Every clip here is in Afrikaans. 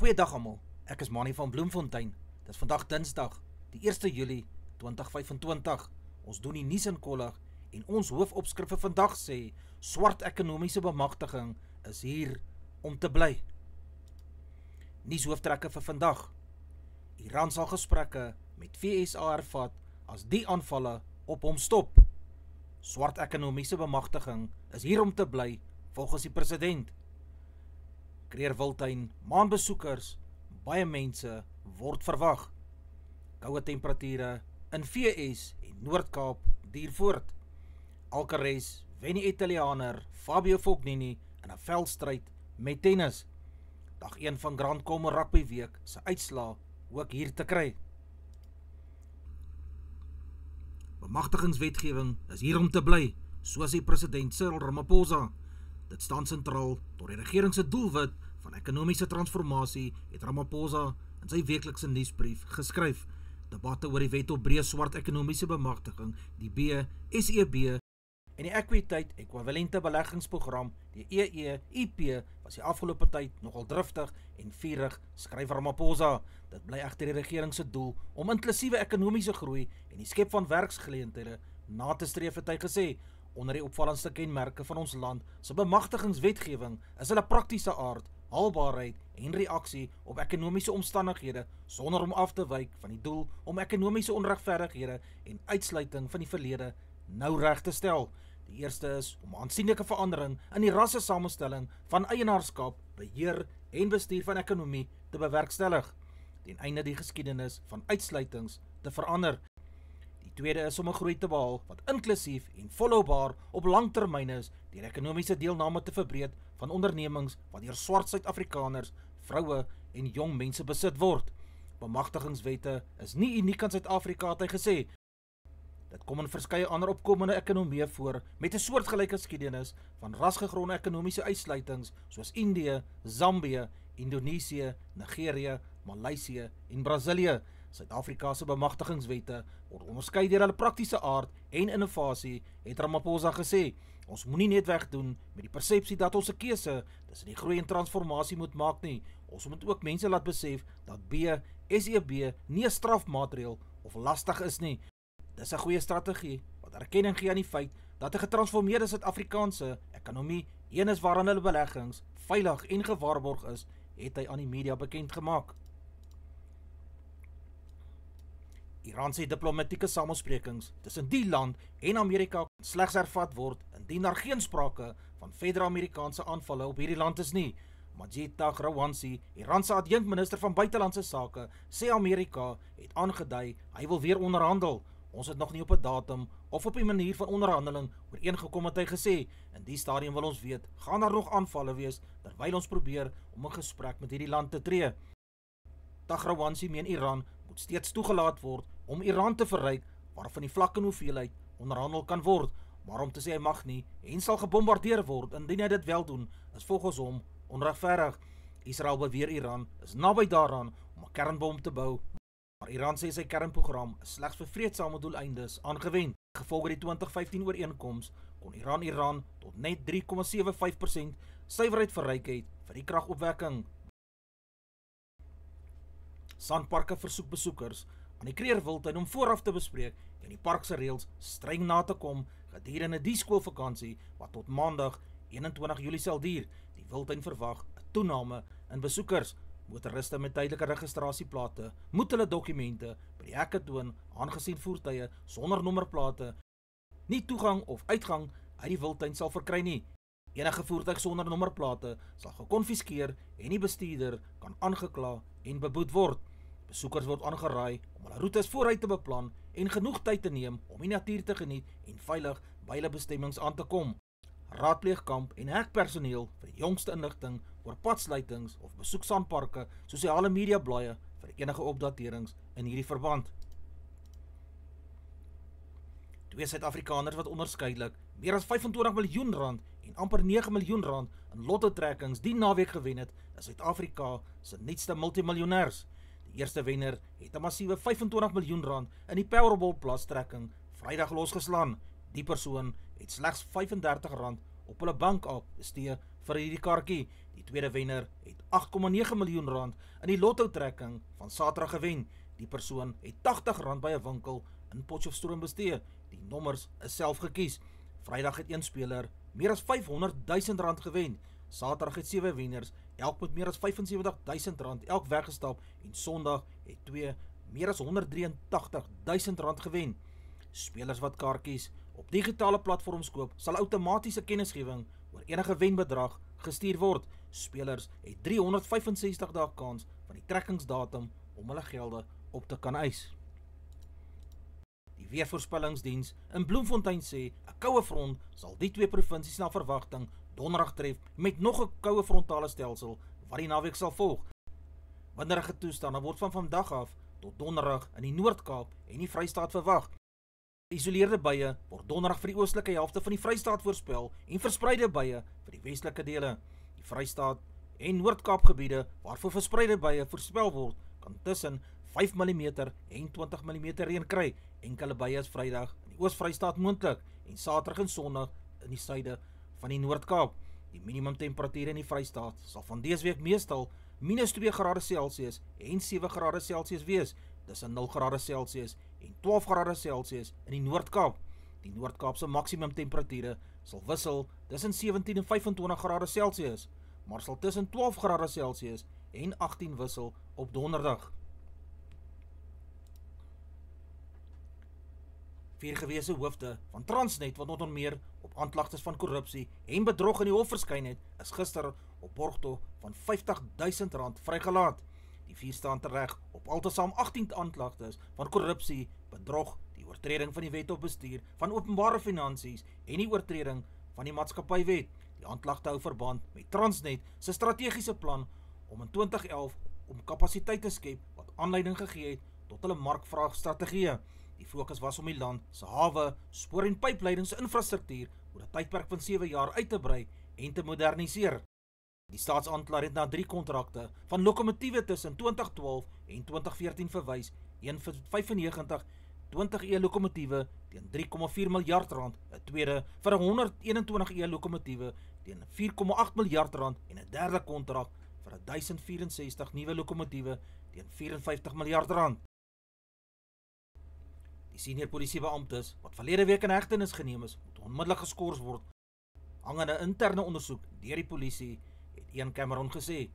Goeiedag almal, ek is Manny van Bloemfontein. Dit is vandag Dinsdag, die 1 Julie 2025. Ons doen die nuus in kollig en ons hoofopskrif vir vandag sê: swart ekonomiese bemagtiging is hier om te bly. Nuushooftrekke vir vandag. Iran sal gesprekke met VSA hervat as die aanvalle op hom stop. Swart ekonomiese bemagtiging is hier om te bly, volgens die president. Kreerwiltuin, maanbesoekers, baie mense word verwag. Koue temperature in VS en Noord-Kaap duur voort. Alcaraz wen die Italianer Fabio Fognini in 'n veldstryd met tennis. Dag 1 van Grand Combe Rugby Week se uitslaa ook hier te kry. Bemagtigingswetgewing is hier om te bly, soos die president Cyril Ramaphosa. Dit staan sentraal tot die regering se doelwit van ekonomiese transformasie, het Ramaphosa in sy weeklikse nuusbrief geskryf. Debatte oor die wet op breë swart ekonomiese bemagtiging, die BSEB, en die ekwiteit ekwivalente beleggingsprogram, die EEIP, was die afgelope tyd nogal driftig en vurig, skryf Ramaphosa. Dit bly egter die regering se doel om inklusiewe ekonomiese groei en die skep van werksgeleenthede na te streef, het hy gesê. Onder die opvallendste kenmerke van ons land se bemagtigingswetgewing is hulle praktiese aard, haalbaarheid en reaksie op ekonomiese omstandighede sonder om af te wyk van die doel om ekonomiese onregverdighede en uitsluiting van die verlede nou reg te stel. Die eerste is om aansienlike verandering in die rasse samestelling van eienaarskap, beheer en bestuur van ekonomie te bewerkstellig, ten einde die geskiedenis van uitsluitings te verander. Die tweede is om 'n groei te behaal wat inklusief en volhoubaar op lang termyn is, deur ekonomiese deelname te verbreed van ondernemings wat deur swart Suid-Afrikaners, vroue en jong mense besit word. Bemagtigingswette is nie uniek aan Suid-Afrika, het hy gesê. Dit kom in verskeie ander opkomende ekonomieë voor met 'n soortgelyke geskiedenis van rasgegronde ekonomiese uitsluitings soos Indië, Zambië, Indonesië, Nigerië, Maleisië en Brasilië. Suid-Afrika se bemagtigingswette word onderskei deur hulle praktiese aard en innovasie, het Ramaphosa gesê. Ons moenie net wegdoen met die persepsie dat ons 'n keuse tussen die groei en transformasie moet maak nie. Ons moet ook mense laat besef dat BSEB nie 'n strafmaatreël of lastig is nie. Dis 'n goeie strategie wat erkenning gee aan die feit dat 'n getransformeerde Suid-Afrikaanse ekonomie een is waarin hulle beleggings veilig en gewaarborg is, het hy aan die media bekend gemaak. Iran se diplomatieke samesprekings tussen die land en Amerika slegs hervat word indien daar geen sprake van verdere Amerikaanse aanvalle op hierdie land is nie. Majid Taghrawansi, Iran se adjunkminister van buitelandse sake, sê Amerika het aangedui hy wil weer onderhandel. Ons het nog nie op 'n datum of op 'n manier van onderhandeling ooreengekom, het hy gesê. In die stadium wil ons weet, gaan daar nog aanvalle wees terwyl ons probeer om 'n gesprek met hierdie land te tree. Taghrawansi meen Iran moet steeds toegelaat word om Iran te verryk, waarvan die vlak en hoeveelheid onderhandel kan word, maar om te sê hy mag nie en sal gebombardeer word indien hy dit wel doen, is volgens hom onregverdig. Israel beweer Iran is naby daaraan om 'n kernbom te bou, maar Iran sê sy kernprogram is slegs vir vreedsame doeleindes aangewend. Gevolge die 2015 ooreenkoms kon Iran tot net 3,75% suiwerheid verryk het vir die kragopwekking. Sandparke versoek besoekers aan die Kreerwiltuin om vooraf te bespreek en die park se reëls streng na te kom gedurende die skoolvakansie wat tot Maandag 21 Julie sal duur. Die wildtuin verwag 'n toename in besoekers. Motoriste met tydelike registrasieplate moet hulle dokumente by die hekke toon, aangesien voertuie sonder nommerplate nie toegang of uitgang uit die wildtuin sal verkry nie. Enige voertuig sonder nommerplate sal gekonfiskeer en die bestuurder kan aangekla en beboet word. Besoekers word aangeraai om hulle roetes vooruit te beplan en genoeg tyd te neem om die natuur te geniet en veilig by hulle bestemmings aan te kom. Raadpleeg kamp en hekpersoneel vir die jongste inligting oor padsluitings of besoek sandparke, sosiale media blaaie vir enige opdaterings in hierdie verband. Twee Suid-Afrikaners wat onderskeidelik meer as R25 miljoen en amper R9 miljoen in lottotrekkings die naweek gewen het, is Suid-Afrika se nuutste multimiljonêers. Die eerste wenner het 'n massiewe R25 miljoen in die Powerball Plus trekking Vrydag losgeslaan. Die persoon het slegs R35 op hulle bank-app bestee vir hierdie kaartjie. Die tweede wenner het 8,9 miljoen rand in die lotto-trekking van Saterdag gewen. Die persoon het R80 by 'n winkel in Potchefstroom bestee. Die nommers is self gekies. Vrydag het een speler meer as R500 000 gewen. Saterdag het 7 wenners, elk met meer as R75 000 elk weggestap en Sondag het 2 meer as R183 000 gewen. Spelers wat kaartjies op digitale platforms koop, sal outomatiese kennisgewing oor enige wenbedrag gestuur word. Spelers het 365 dae kans van die trekkingsdatum om hulle gelde op te kan eis. Die Weervoorspellingsdiens in Bloemfontein sê 'n koue front sal die twee provinsies na verwagting donderdag tref met nog 'n koue frontale stelsel wat die naweek sal volg. Winderige toestande word van vandag af tot donderdag in die Noord-Kaap en die Vrystaat verwag. Geïsoleerde buie word donderdag vir die oostelike helfte van die Vrystaat voorspel en verspreide buie vir die westelike dele. Die Vrystaat en Noord-Kaap gebiede waarvoor verspreide buie voorspel word, kan tussen 5 mm en 20 mm reën kry. Enkele buie is Vrydag in die Oos-Vrystaat moontlik en Saterdag en Sondag in die suide van die Noord-Kaap. Die minimum temperatuur in die Vrystaat sal van dese week meestal -2°C en 7°C wees, tussen 0°C en 12°C in die Noord-Kaap. Die Noord-Kaapse maksimum temperature sal wissel tussen 17 en 25°C, maar sal tussen 12°C en 18 wissel op donderdag. Vier gewese hoofde van Transnet wat onder meer op aanklagtes van korrupsie en bedrog in die hof verskyn het, is gister op borgtog van R50 000 vrygelaat. Die vier staan tereg op altesaam 18 aanklagtes van korrupsie, bedrog, die oortreding van die wet op bestuur van openbare finansies en die oortreding van die maatskappywet. Die aanklagte hou verband met Transnet se strategiese plan om in 2011 om kapasiteit te skep wat aanleiding gegee het tot hulle markvraagstrategieë. Die fokus was om die land se hawe, spoor- en pypleidingsinfrastruktuur oor 'n tydperk van 7 jaar uit te brei en te moderniseer. Die staatsaanklaer het na 3 kontrakte van lokomotiewe tussen 2012 en 2014 verwys, een vir 95 20E lokomotiewe teen R3,4 miljard, 'n tweede vir 121E lokomotiewe teen R4,8 miljard en 'n derde kontrak vir 1064 nuwe lokomotiewe teen R54 miljard. Die senior polisiebeamptes wat verlede week in hegtenis geneem is, moet onmiddellik geskort word. Hangende interne ondersoek deur die polisie, het Ian Cameron gesê.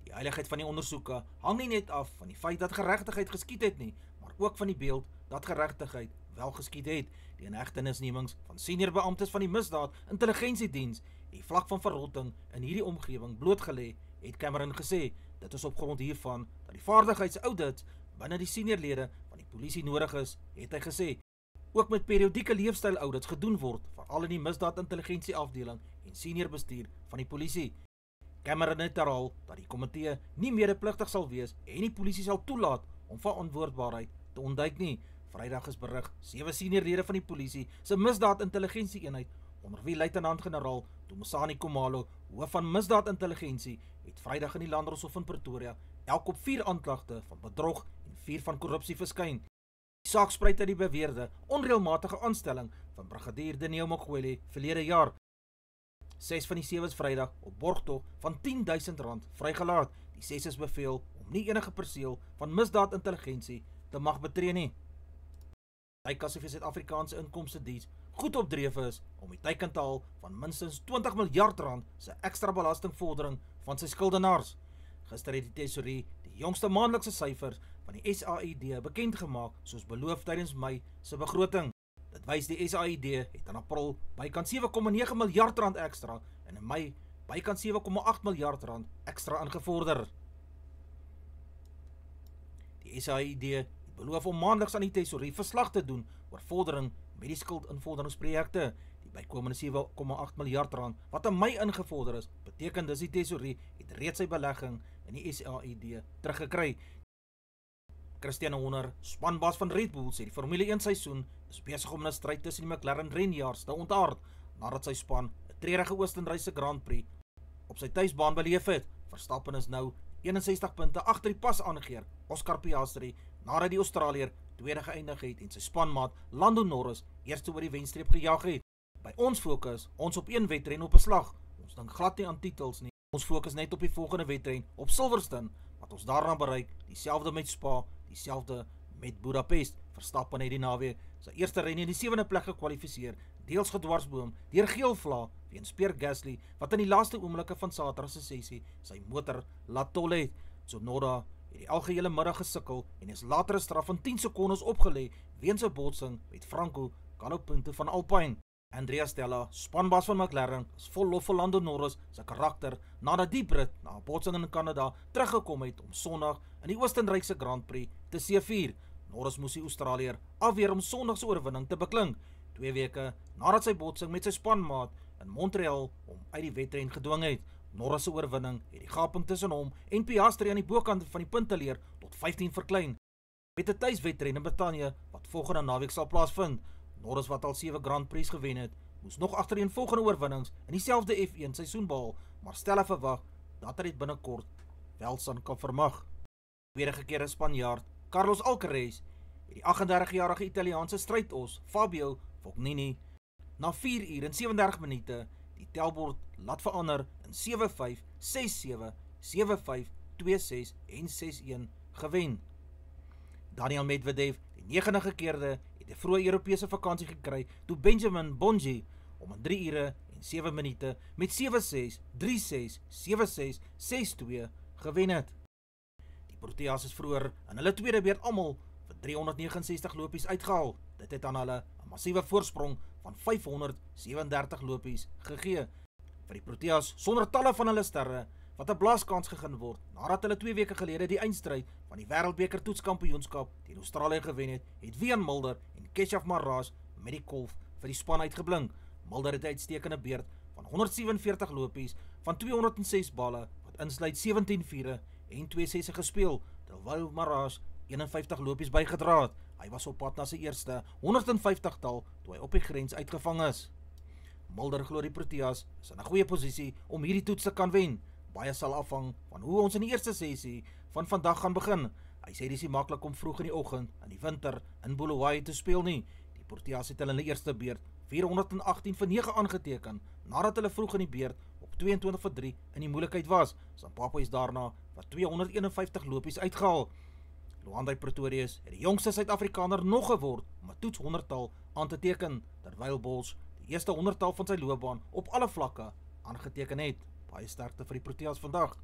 Die heiligheid van die ondersoeke hang nie net af van die feit dat geregtigheid geskied het nie, maar ook van die beeld dat geregtigheid wel geskied het. Die inhegtenisnemings van senior beamptes van die misdaad intelligensiediens die vlak van verrotting in hierdie omgewing blootgelê, het Cameron gesê. Dit is op grond hiervan dat die vaardigheidsaudits binne die seniorlede van die polisie nodig is, het hy gesê. Ook met periodieke leefstylaudits gedoen word, veral in die misdaadintelligensie afdeling en senior bestuur van die polisie. Cameron het herhaal dat die komitee nie medepligtig sal wees en die polisie sal toelaat om verantwoordbaarheid te ontduik nie. Vrydag is berig 7 seniorlede van die polisie se misdaadintelligensie eenheid, onder wie luitenant-generaal Dumisani Khumalo, hoof van misdaadintelligensie, het Vrydag in die Landdroshof in Pretoria elk op 4 aanklagte van bedrog en 4 van korrupsie verskyn. Die saak spruit uit die beweerde onreëlmatige aanstelling van brigadier Dineo Mogwele verlede jaar. 6 van die 7 is Vrydag op borgtog van R10 000 vrygelaat. Die 6 is beveel om nie enige perseel van misdaadintelligensie te mag betree nie. Teikas vir Suid-Afrikaanse Inkomstediens goed op dreef is om die teiken te haal van minstens R20 miljard se ekstra belastingvordering van sy skuldenaars. Gister het die Tesorie die jongste maandelikse syfers van die SAID bekend gemaak, soos beloof tydens Mei se begroting. Dit wys die SAID het in April bykans R7,9 miljard ekstra en in Mei bykans R7,8 miljard ekstra ingevorder. Die SAID het beloof om maandeliks aan die Tesorie verslag te doen oor vordering met die skuldinvorderingsprojekte. Die bykomende R7,8 miljard wat in Mei ingevorder is, beteken dus die Tesorie het reeds sy belegging in die SAID teruggekry. Christian Horner, spanbaas van Red Bull, sê die Formule 1 seisoen is besig om 'n stryd tussen die McLaren renjaars te ontaard, nadat sy span 'n treurige Oostenrykse Grand Prix op sy tuisbaan beleef het. Verstappen is nou 61 punte agter die pas aangeheer Oscar Piastri, nadat die Australiër tweede geëindig het en sy spanmaat Lando Norris eerste oor die wenstreep gejaag het. By ons fokus ons op een wedren op 'n slag. Ons dink glad nie aan titels nie. Ons fokus net op die volgende wedren op Silverstone, wat ons daarna bereik, dieselfde met Spa, dieselfde met Budapest. Verstappen het die naweek sy eerste ren in die 7de plek gekwalifiseer, deels gedwarsboom deur geel vla weens Pierre Gasly, wat in die laaste oomblikke van Saterdag se sessie sy motor laat tol het. Tsunoda het die algehele middag gesukkel en is later 'n straf van 10 sekondes opgelê weens 'n botsing met Franco Colapinto van Alpine. Andrea Stella, spanbaas van McLaren, is vol lof vir Lando Norris se karakter nadat die Brit na 'n botsing in Kanada teruggekom het om Sondag in die Oostenrykse Grand Prix te seëvier. Norris moes die Australiër afweer om Sondag se oorwinning te beklink, 2 weke nadat sy botsing met sy spanmaat in Montreal om uit die wedren gedwing het. Norris se oorwinning het die gaping tussen hom en Piastri aan die bokant van die punteleer tot 15 verklein. Met 'n tuiswedren in Brittanje wat volgende naweek sal plaasvind. Norris, wat al 7 Grand Prix gewen het, moes nog agtereenvolgende oorwinnings in dieselfde F1 seisoen behaal, maar Stella verwag dat hy dit binnekort welstand kan vermag. Tweede gekeerde Spanjaard Carlos Alcaraz het die 38-jarige Italiaanse strydos Fabio Fognini na 4 uur en 37 minute die telbord laat verander in 7-5, 6-7, 7-5, 2-6 en 6-1 gewen. Daniel Medvedev, die 9de gekeerde, het 'n vroeë Europese vakansie gekry toe Benjamin Bonji om in 3 ure en 7 minute met 7-6, 3-6, 7-6, 6-2 gewen het. Die Proteas is vroeër in hulle tweede beurt almal vir 369 lopies uitgehaal. Dit het aan hulle 'n massiewe voorsprong van 537 lopies gegee. Vir die Proteas sonder talle van hulle sterre wat 'n blaaskans gegee word nadat hulle 2 weke gelede die eindstryd van die Wêreldbeker toetskampioenskap teen Australië gewen het Wiaan Mulder en Keshav Maharaj met die kolf vir die span uitgeblink. Mulder het 'n uitstekende beurt van 147 lopies van 206 balle wat insluit 17 vure en 2 sesse gespeel, terwyl Maharaj 51 lopies bygedra het. Hy was op pad na sy eerste 150-tal toe hy op die grens uitgevang is. Mulder glo die Proteas is in 'n goeie posisie om hierdie toets te kan wen. Baie sal afhang van hoe ons in die eerste sessie van vandag gaan begin. Hy sê dis nie maklik om vroeg in die oggend in die winter in Bulawayo te speel nie. Die Proteas het hulle eerste beurt 418 vir 9 aangeteken nadat hulle vroeg in die beurt op 22 vir 3 in die moeilikheid was. Zimbabwe is daarna vir 251 lopies uitgehaal. Luandai Pretorius het die jongste Suid-Afrikaner nog geword om 'n toets 100-tal aan te teken, terwyl Bols die eerste 100-tal van sy loopbaan op alle vlakke aangeteken het. Baie sterkte vir die Proteas vandag.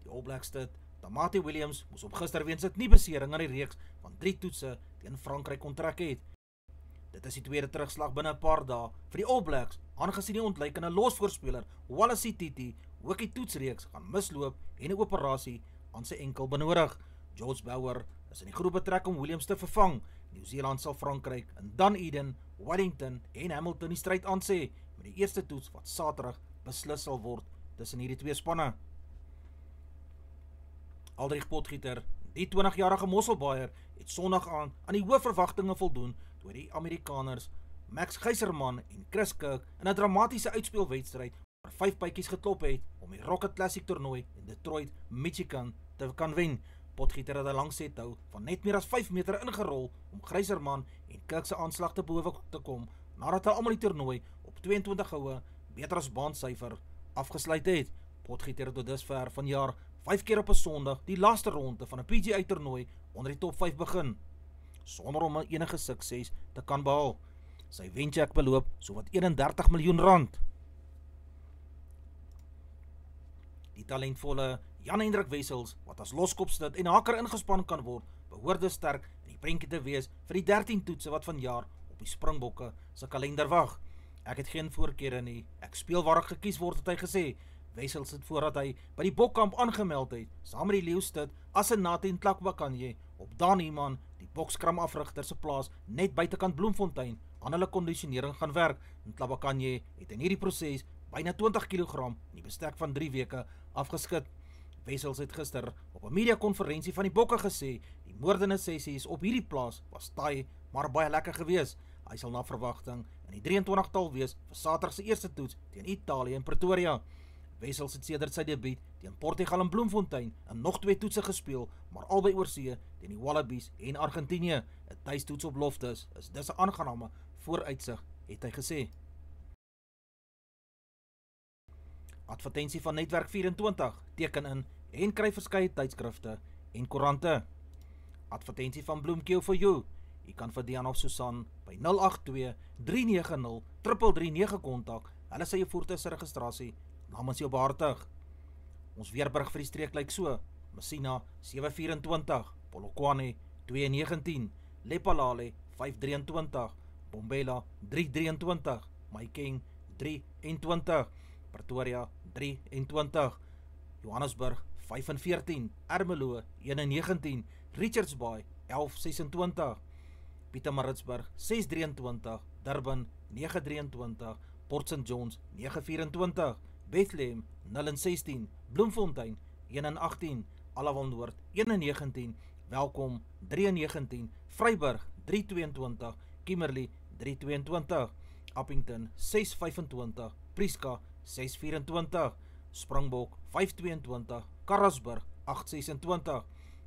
Die All Blacks dit, Tamati Williams moes op gister weens 'n kniebesering aan die reeks van 3 toetse teen Frankryk onttrek het. Dit is die tweede terugslag binne 'n paar dae vir die All Blacks, aangesien die ontleikende losvoorspeler Wallace Titi ook die toetsreeks gaan misloop en 'n operasie aan sy enkel benodig. George Bauer is in die groep betrek om Williams te vervang. Nieu-Seeland sal Frankryk in Dunedin, Wellington en Hamilton die stryd aansê met die eerste toets wat Saterdag beslis sal word tussen hierdie twee spanne. Aldrich Potgieter, die 20-jarige Mosselbaaier, het Sondag aan die hoë verwagtinge voldoen toe die Amerikaners Max Geiserman en Chris Kirk in 'n dramatiese uitspeelwedstryd oor 5 bytjies geklop het om die Rocket Classic toernooi in Detroit, Michigan te kan wen. Potgieter het 'n lang sethou van net meer as 5 meter ingerol om Geiserman en Kirk se aanslag te bowe te kom nadat hulle almal die toernooi op 22 goue beter as baansyfer afgesluit het. Potgieter het tot dusver vanjaar 5 keer op 'n Sondag die laaste ronde van 'n PGA toernooi onder die top 5 begin, sonder om enige sukses te kan behaal. Sy wencheck beloop sowat R31 miljoen. Die talentvolle Jan-Hendrik Wessels, wat as loskopsnit en haker ingespan kan word, behoort dus sterk in die prentjie te wees vir die 13 toetse wat vanjaar op die Springbokke se kalender wag. Ek het geen voorkeure nie, ek speel waar ek gekies word, het hy gesê. Wessels het voordat hy by die bokkamp aangemeld het, saam met die leeuwstit Asenate en Tlakbakanye op Dan Iman, die bokskram afrigter se plaas net buitekant Bloemfontein, aan hulle kondisionering gaan werk. En Tlakbakanye het in hierdie proses byna 20 kg in die bestek van 3 weke afgeskit. Wessels het gister op 'n mediakonferensie van die bokke gesê, die moordende sessies op hierdie plaas was taai, maar baie lekker gewees. Hy sal na verwagting in die 23-tal wees vir Saterdag se eerste toets teen Italië in Pretoria. Wessels het sedert sy debuut teen Portugal in Bloemfontein en nog 2 toetse gespeel, maar albei oorsee teen die Wallabies en Argentinië. 'n Tuistoets op Loftus is dis 'n aangename vooruitsig, het hy gesê. Advertensie van Netwerk 24, teken in en kry verskeie tydskrifte en koerante. Advertensie van Bloemkeel for you. Jy kan vir Dian of Susan by 082-390-3339 kontak. Hulle sê jou voertuig se registrasie namens jou behartig. Ons weerbrug vir die streek lyk so: Messina 724, Polokwane 219, Lepalale 523, Bombela 323, Mahikeng 321, Pretoria 321, Johannesburg 514, Ermelo 119, Richards Bay 1126, Pietermaritzburg 623, Durban 923, Port St Johns 924, Bethlehem 016, Bloemfontein 118, Alawal Noord 119, Welkom 319, Vryburg 322, Kimberley 322, Appington 625, Prieska 624, Springbok 522, Karasburg 826,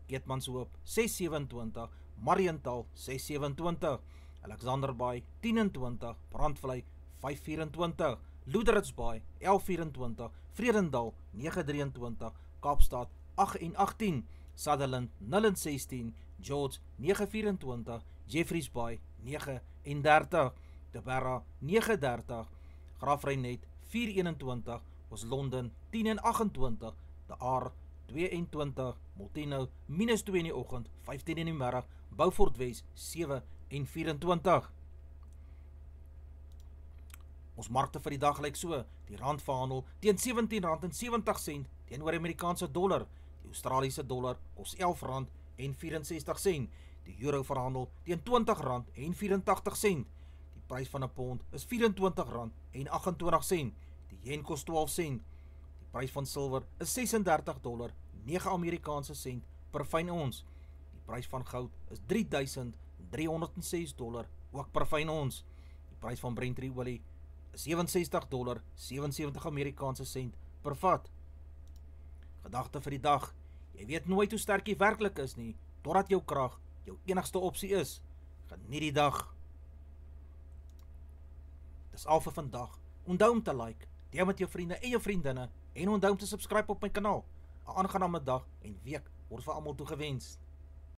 Keetmanshoop 627, Mariental 627, Alexanderbaai 1020, Brandvlei 524, Loederitsbaai 1124, Vredendal 923, Kaapstad 818, Sutherland 016, George 924, Jeffreys Bay 39, De Berra 930, Graafrenet 421, was Londen 1028, De Aar 22, Molteno -2 in die oggend, 15 in die middag, Beaufort Wes 7 en 24. Ons markte vir die dag lyk so: die rand verhandel teen R17.70 teenoor Amerikaanse dollar, die Australiese dollar kos R11.64, die euro verhandel teen R20.84, die prys van 'n pond is R24.28, die yen kos 12 sent, die prys van silwer is $36.09 Amerikaanse sent per fyn ons, die prys van goud is $3,306 ook per fyn ons, die prys van Brent olie is $67.77 Amerikaanse sent per vat. Gedagte vir die dag: jy weet nooit hoe sterk jy werklik is nie, totdat jou krag jou enigste opsie is. Geniet die dag. Dis al vir vandag. Onthou om te like, deel met jou vriende en jou vriendinne en onthou om te subscribe op my kanaal. 'n Aangename dag en week word vir almal toegewens.